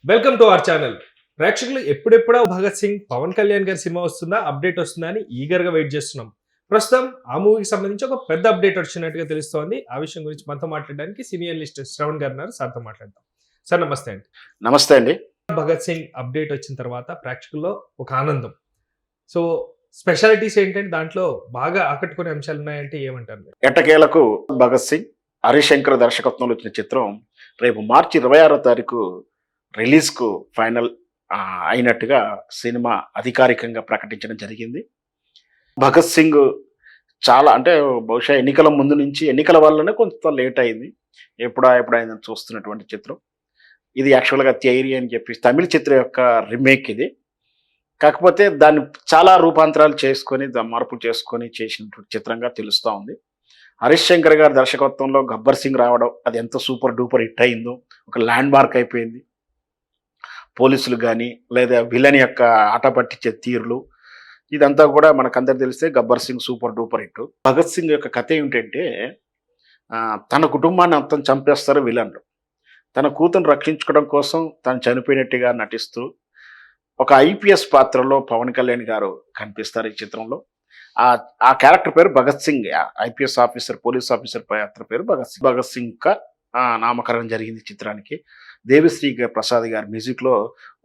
Welcome to our channel. ప్రేక్షకులు ఎప్పుడెప్పుడో భగత్ సింగ్, పవన్ కళ్యాణ్ గారి cinema వస్తుందా, అప్డేట్ వస్తుందా అని ఈగర్గా వెయిట్ చేస్తున్నాం. ప్రస్తుతం ఆ మూవీకి సంబంధించి ఒక పెద్ద అప్డేట్ వచ్చినట్టుగా తెలుస్తోంది. ఆ విషయం గురించి మనతో మాట్లాడడానికి సీనియర్ లిస్ట్ శ్రవణ్ గారు ఉన్నారు. సార్తో మాట్లాడదాం. సార్ నమస్తే అండి. నమస్తే అండి. భగత్ సింగ్ అప్డేట్ వచ్చిన తర్వాత ప్రేక్షకుల్లో ఒక ఆనందం. సో స్పెషాలిటీస్ ఏంటంటే దాంట్లో బాగా ఆకట్టుకునే అంశాలు ఉన్నాయంటే ఏమంటారు మీరు? ఎట్టకేలకు భగత్ సింగ్ హరిశంకర్ దర్శకత్వంలో వచ్చిన చిత్రం రేపు మార్చి 26వ తారీఖు రిలీజ్కు ఫైనల్ అయినట్టుగా సినిమా అధికారికంగా ప్రకటించడం జరిగింది. భగత్ సింగ్ చాలా అంటే బహుశా ఎన్నికల ముందు నుంచి ఎన్నికల వల్లనే కొంత లేట్ అయింది. ఎప్పుడైందని చూస్తున్నటువంటి చిత్రం ఇది. యాక్చువల్గా థియరీ అని చెప్పి తమిళ చిత్రం యొక్క రీమేక్ ఇది. కాకపోతే దాన్ని చాలా రూపాంతరాలు చేసుకొని మార్పులు చేసుకొని చేసినటువంటి చిత్రంగా తెలుస్తూ ఉంది. హరీష్ శంకర్ గారి దర్శకత్వంలో గబ్బర్ సింగ్ రావడం అది ఎంత సూపర్ డూపర్ హిట్ అయిందో, ఒక ల్యాండ్ మార్క్ అయిపోయింది. పోలీసులు కానీ లేదా విలన్ యొక్క ఆట పట్టించే తీరులు ఇదంతా కూడా మనకందరికి తెలిస్తే Gabbar Singh super duper hit. Bhagat Singh యొక్క కథ ఏమిటంటే తన కుటుంబాన్ని అంతం చంపేస్తారు విలన్లు. తన కూతురు రక్షించుకోవడం కోసం తను చనిపోయినట్టుగా నటిస్తూ ఒక ఐపీఎస్ పాత్రలో పవన్ కళ్యాణ్ గారు కనిపిస్తారు ఈ చిత్రంలో. ఆ క్యారెక్టర్ పేరు Bhagat Singh. IPS officer, police officer పాత్ర పేరు భగత్ సింగ్. భగత్ సింగ్ కా నామకరణం జరిగింది చిత్రానికి. దేవిశ్రీ ప్రసాద్ గారి మ్యూజిక్లో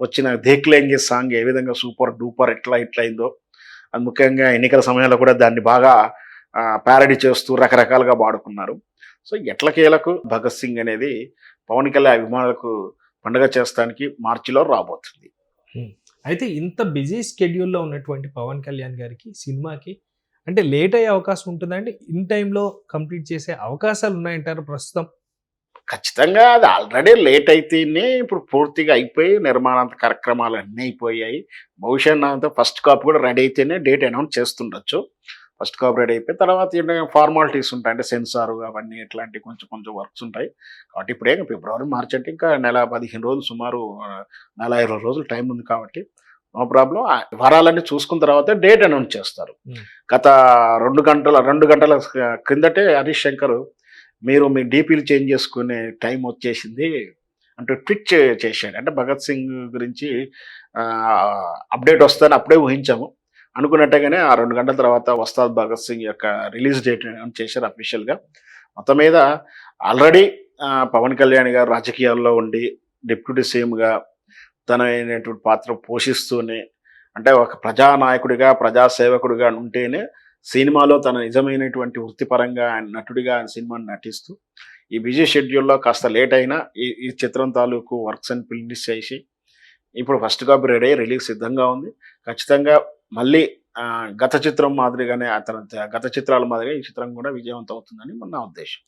వచ్చిన దేఖ్లేంగే సాంగ్ ఏ విధంగా సూపర్ డూపర్ ఎట్లా అయిందో, అది ముఖ్యంగా ఎన్నికల సమయంలో కూడా దాన్ని బాగా ప్యారడీ చేస్తూ రకరకాలుగా వాడుకున్నారు. సో ఎట్లకేలకు భగత్ సింగ్ అనేది పవన్ కళ్యాణ్ అభిమానులకు పండుగ చేస్తానికి మార్చిలో రాబోతుంది. అయితే ఇంత బిజీ స్కెడ్యూల్లో ఉన్నటువంటి పవన్ కళ్యాణ్ గారికి సినిమాకి అంటే లేట్ అయ్యే అవకాశం ఉంటుందండి? ఇన్ టైంలో కంప్లీట్ చేసే అవకాశాలు ఉన్నాయంటారు ప్రస్తుతం? ఖచ్చితంగా అది ఆల్రెడీ లేట్ అయితేనే ఇప్పుడు పూర్తిగా అయిపోయి నిర్మాణాంత కార్యక్రమాలు అన్నీ అయిపోయాయి. బహుశా అంతా ఫస్ట్ కాపీ కూడా రెడీ అయితేనే డేట్ అనౌన్స్ చేస్తుండొచ్చు. ఫస్ట్ కాపీ రెడీ అయిపోయి తర్వాత ఫార్మాలిటీస్ ఉంటాయి, అంటే సెన్సారు అవన్నీ ఇట్లాంటివి కొంచెం వర్క్స్ ఉంటాయి. కాబట్టి ఇప్పుడే ఫిబ్రవరి మార్చి అంటే ఇంకా నెల 15 రోజులు, సుమారు నెల 20 రోజులు టైం ఉంది. కాబట్టి నో ప్రాబ్లం. వారాలన్నీ చూసుకున్న తర్వాత డేట్ అనౌన్స్ చేస్తారు. గత 2 గంటల క్రిందటే హరీష్ శంకర్ మీరు మీ డీపీలు చేంజ్ చేసుకునే టైం వచ్చేసింది అంటూ ట్వీట్ చేశాడు. అంటే భగత్ సింగ్ గురించి అప్డేట్ వస్తుందని అప్పుడే ఊహించాము. అనుకున్నట్టుగానే ఆ 2 గంటల తర్వాత వస్తాద్ భగత్ సింగ్ యొక్క రిలీజ్ డేట్ అనౌన్స్ చేశారు అఫీషియల్గా. మొత్తం మీద ఆల్రెడీ పవన్ కళ్యాణ్ గారు రాజకీయాల్లో ఉండి డిప్యూటీ సీఎంగా తనైనటువంటి పాత్ర పోషిస్తూనే, అంటే ఒక ప్రజానాయకుడిగా ప్రజాసేవకుడిగా ఉంటేనే సినిమాలో తన నిజమైనటువంటి వృత్తిపరంగా ఆయన నటుడిగా ఆయన సినిమాని నటిస్తూ ఈ బిజీ షెడ్యూల్లో కాస్త లేట్ అయినా ఈ చిత్రం తాలూకు వర్క్స్ అండ్ ఫినిష్ చేసి ఇప్పుడు ఫస్ట్ కాపీ రెడీ అయ్యి రిలీజ్ సిద్ధంగా ఉంది. ఖచ్చితంగా మళ్ళీ గత చిత్రం మాదిరిగానే గత చిత్రాల మాదిరిగా ఈ చిత్రం కూడా విజయవంతం అవుతుందని నా ఉద్దేశం.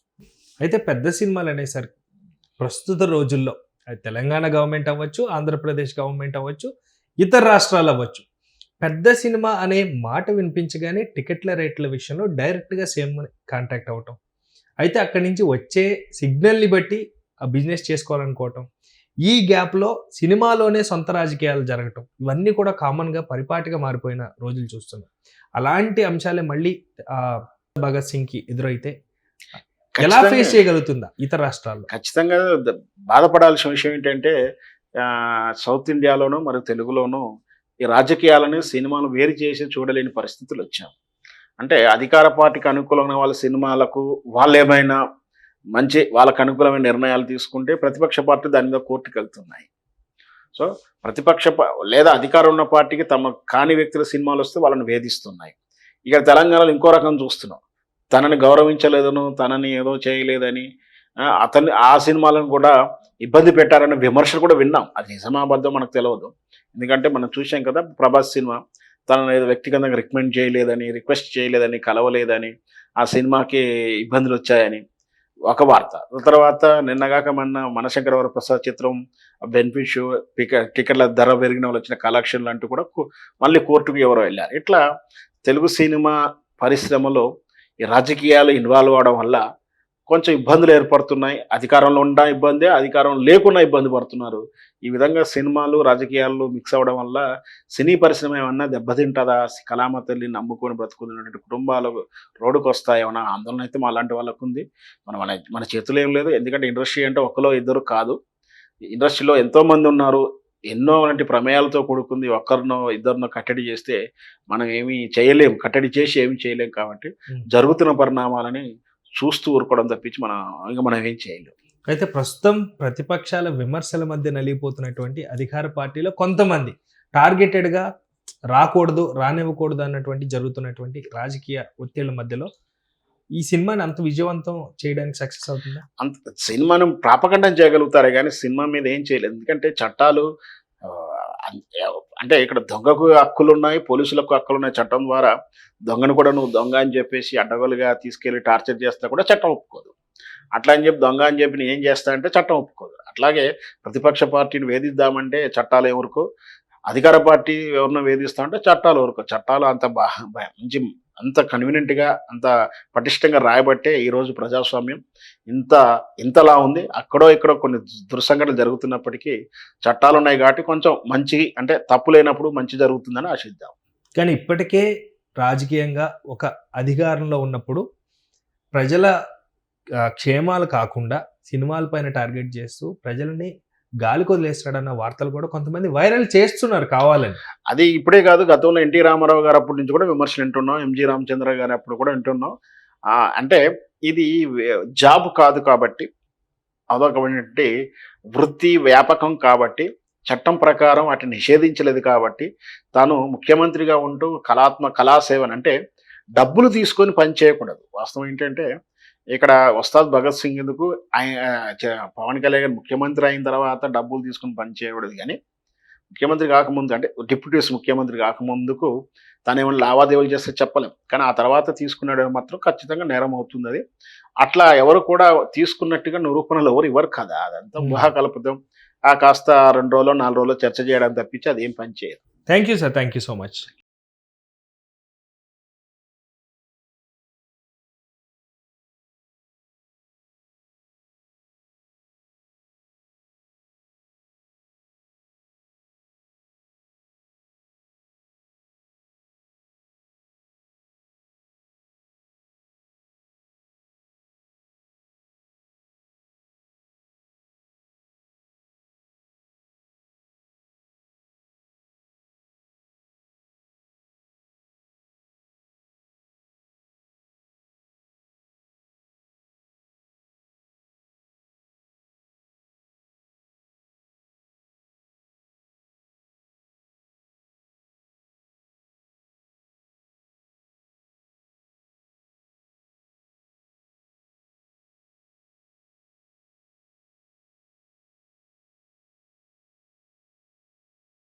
అయితే పెద్ద సినిమాలు అనేసరికి ప్రస్తుత రోజుల్లో అది తెలంగాణ గవర్నమెంట్ అవ్వచ్చు, ఆంధ్రప్రదేశ్ గవర్నమెంట్ అవ్వచ్చు, ఇతర రాష్ట్రాలు అవ్వచ్చు, పెద్ద సినిమా అనే మాట వినిపించగానే టికెట్ల రేట్ల విషయంలో డైరెక్ట్గా సీఎం కాంటాక్ట్ అవ్వటం, అయితే అక్కడి నుంచి వచ్చే సిగ్నల్ని బట్టి ఆ బిజినెస్ చేసుకోవాలనుకోవటం, ఈ గ్యాప్లో సినిమాలోనే సొంత రాజకీయాలు జరగటం, ఇవన్నీ కూడా కామన్గా పరిపాటిగా మారిపోయిన రోజులు చూస్తున్నాం. అలాంటి అంశాలే మళ్ళీ భగత్ సింగ్కి ఎదురైతే ఎలా ఫేస్ చేయగలుగుతుందా ఇతర రాష్ట్రాల్లో? ఖచ్చితంగా బాధపడాల్సిన విషయం ఏంటంటే సౌత్ ఇండియాలోనూ మరియు తెలుగులోనూ ఈ రాజకీయాలని సినిమాలు వేరు చేసి చూడలేని పరిస్థితులు వచ్చాం. అంటే అధికార పార్టీకి అనుకూలమైన వాళ్ళ సినిమాలకు వాళ్ళు ఏమైనా వాళ్ళకు అనుకూలమైన నిర్ణయాలు తీసుకుంటే ప్రతిపక్ష పార్టీ దాని మీద కోర్టుకు వెళ్తున్నాయి. సో లేదా అధికారం ఉన్న పార్టీకి తమ కాని వ్యక్తుల సినిమాలు వస్తే వాళ్ళని వేధిస్తున్నాయి. ఇక తెలంగాణలో ఇంకో రకం చూస్తున్నాం. తనని గౌరవించలేదను, తనని ఏదో చేయలేదని ఆ సినిమాలను కూడా ఇబ్బంది పెట్టారనే విమర్శలు కూడా విన్నాం. అది నిజమాబద్ధం మనకు తెలియదు. ఎందుకంటే మనం చూసాం కదా, ప్రభాస్ సినిమా తనని ఏదో వ్యక్తిగతంగా రిక్వెస్ట్ చేయలేదని, కలవలేదని, ఆ సినిమాకి ఇబ్బందులు వచ్చాయని ఒక వార్త. తర్వాత నిన్నగాక మనశంకర వరప్రసాద్ చిత్రం బెనిఫిట్ షో టికెట్ల ధర పెరిగిన వాళ్ళు వచ్చిన కలెక్షన్లు అంటూ కూడా మళ్ళీ కోర్టుకు ఎవరో వెళ్ళారు. ఇట్లా తెలుగు సినిమా పరిశ్రమలో ఈ రాజకీయాలు ఇన్వాల్వ్ అవడం వల్ల కొంచెం ఇబ్బందులు ఏర్పడుతున్నాయి. అధికారంలో ఉన్న ఇబ్బందే, అధికారం లేకుండా ఇబ్బంది పడుతున్నారు. ఈ విధంగా సినిమాలు రాజకీయాలు మిక్స్ అవ్వడం వల్ల సినీ పరిశ్రమ ఏమన్నా దెబ్బతింటుందా, కళామ తల్లిని నమ్ముకొని బ్రతుకుతున్నటువంటి కుటుంబాలు రోడ్డుకు వస్తాయేమన్నా ఆందోళన అయితే మా అలాంటి వాళ్ళకు ఉంది. మన చేతులు ఏం లేదు. ఎందుకంటే ఇండస్ట్రీ అంటే ఒకలో ఇద్దరు కాదు. ఇండస్ట్రీలో ఎంతో మంది ఉన్నారు. ఎన్నో అలాంటి ప్రమేయాలతో కూడుకుంది. ఒక్కరినో, ఇద్దరినో కట్టడి చేస్తే మనం ఏమి చేయలేం. కట్టడి చేసి ఏమి చేయలేం కాబట్టి ఉమ్. జరుగుతున్న పరిణామాలని చూస్తూ ఊరుకోవడం తప్పించి మనం ఏం చేయలేం. అయితే ప్రస్తుతం ప్రతిపక్షాల విమర్శల మధ్య నలిగిపోతున్నటువంటి అధికార పార్టీలో కొంతమంది టార్గెటెడ్గా రాకూడదు, రానివ్వకూడదు అన్నటువంటి జరుగుతున్నటువంటి రాజకీయ ఒత్తిళ్ల మధ్యలో ఈ సినిమాని అంత విజయవంతం చేయడానికి సక్సెస్ అవుతుందా? అంత సినిమాను ప్రాపగండం చేయగలుగుతారే గానీ, సినిమా మీద ఏం చేయలేదు. ఎందుకంటే చట్టాలు అంటే ఇక్కడ దొంగకు హక్కులున్నాయి, పోలీసులకు హక్కులున్నాయి. చట్టం ద్వారా దొంగను కూడా నువ్వు దొంగ అని చెప్పేసి అడ్డగోలుగా తీసుకెళ్ళి టార్చర్ చేస్తా కూడా చట్టం ఒప్పుకోదు. అట్లా అని చెప్పి దొంగ అని చెప్పి నేను ఏం చేస్తా అంటే చట్టం ఒప్పుకోదు. అట్లాగే ప్రతిపక్ష పార్టీని వేధిద్దామంటే చట్టాలు ఎవరికో, అధికార పార్టీ ఎవరినో వేధిస్తా అంటే చట్టాలు ఎవరికో. చట్టాలు అంత మంచి అంత కన్వీనియంట్గా, అంత పటిష్టంగా రాయబట్టే ఈరోజు ప్రజాస్వామ్యం ఇంతలా ఉంది. అక్కడో ఇక్కడో కొన్ని దుర్సంఘటనలు జరుగుతున్నప్పటికీ చట్టాలు ఉన్నాయి కాబట్టి కొంచెం మంచి, అంటే తప్పు లేనప్పుడు మంచి జరుగుతుందని ఆశిద్దాం. కానీ ఇప్పటికే రాజకీయంగా ఒక అధికారంలో ఉన్నప్పుడు ప్రజల క్షేమాలు కాకుండా సినిమాలపైన టార్గెట్ చేస్తూ ప్రజలని గాలి కొదిలేస్తాడన్న వార్తలు కూడా కొంతమంది వైరల్ చేస్తున్నారు కావాలని. అది ఇప్పుడే కాదు, గతంలో ఎన్టీ రామారావు గారు అప్పటి నుంచి కూడా విమర్శలు వింటున్నాం. ఎంజి రామచంద్ర గారు అప్పుడు కూడా వింటున్నాం. అంటే ఇది జాబ్ కాదు కాబట్టి, అదొకటి వృత్తి వ్యాపకం కాబట్టి, చట్టం ప్రకారం వాటిని నిషేధించలేదు కాబట్టి, తాను ముఖ్యమంత్రిగా ఉంటూ కళాసేవను అంటే డబ్బులు తీసుకొని పని చేయకూడదు. వాస్తవం ఏంటంటే ఇక్కడ ఉస్తాద్ భగత్ సింగ్ ఎందుకు పవన్ కళ్యాణ్ గారు ముఖ్యమంత్రి అయిన తర్వాత డబ్బులు తీసుకుని పని చేయకూడదు, కానీ ముఖ్యమంత్రి కాకముందు, అంటే డిప్యూటీస్ ముఖ్యమంత్రి కాకముందుకు తను ఏమైనా లావాదేవీలు చేస్తే చెప్పలేం, కానీ ఆ తర్వాత తీసుకున్నాడు మాత్రం ఖచ్చితంగా నేరం అవుతుంది. అది అట్లా ఎవరు కూడా తీసుకున్నట్టుగా నిరూపణలు ఎవరు కదా, అదంతా ఊహాకల్పితం. కాస్త 2 రోజులు 4 రోజులు చర్చ చేయడం తప్పించి అదేం పని చేయదు. Thank you sir, thank you so much.